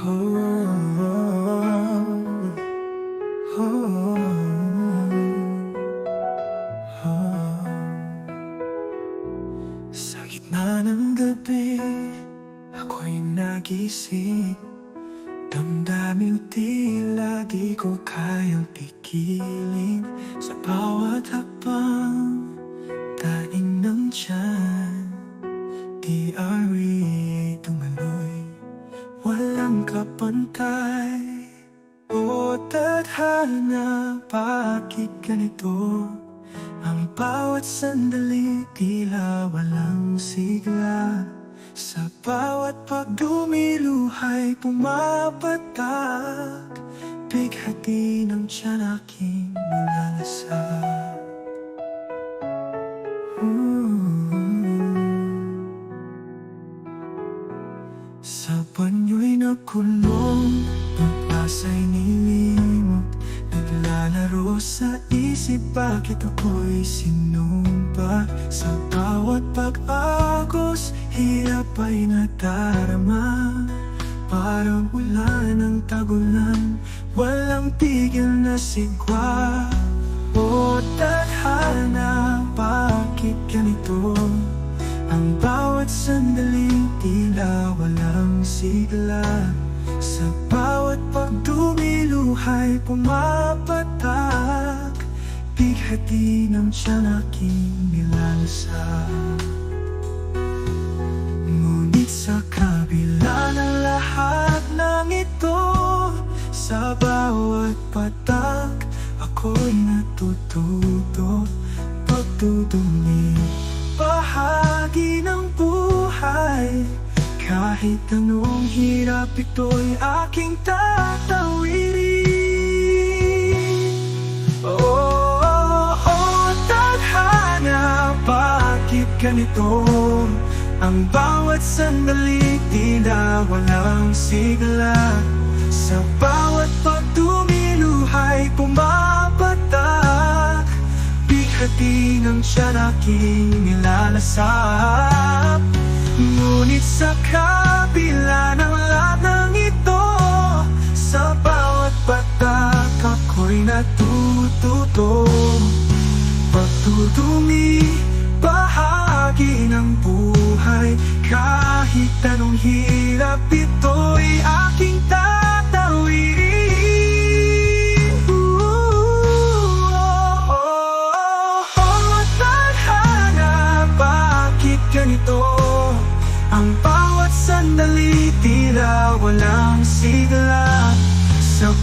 Sa gitna ng gabi, ako'y nagising. Damdamin tila di ko kayang pigilin. Sa bawat hakbang, daing ng tiyan, di ari tumaloy, walang kapantay. O tadhana, bakit ganito? Ang bawat sandali tila walang sigla. Sa bawat pagdumiluhay pumapatak, bighati ng tiyan aking nilalasap. Sa banyo'y nakulong, pag-asa'y nilimot, naglalaro sa isip, bakit ako'y sinumpa? Sa bawat pag-agos, hirap ay nadarama. Parang ulan ng tagulan, walang tigil na sigwa. O tadhana, bakit ganito? Ang bawat sandaling tila walang sigla. Sa bawat pagdumiluhay pumapatak, bighati ng tiyan aking nilalasap. Ngunit sa kabila ng lahat ng ito, sa bawat patak, ako'y natututo. Pagdudumi, bahagi ng buhay. Kahit anong hirap, ito'y aking tatawirin. Tadhana, bakit ganito? Ang bawat sandali tila walang sigla. Sa bawat pagdumiluhay pumapatak, bighati ng tiyan aking nilalasap. Ngunit sa kabila ng lahat ng ito, sa bawat patak ako'y natututo. Pagdudumi, bahagi ng buhay. Kahit anong hirap, ito'y aking tatawirin. Tadhana, bakit ganito? Ang bawat sandali tila walang sigla. Sa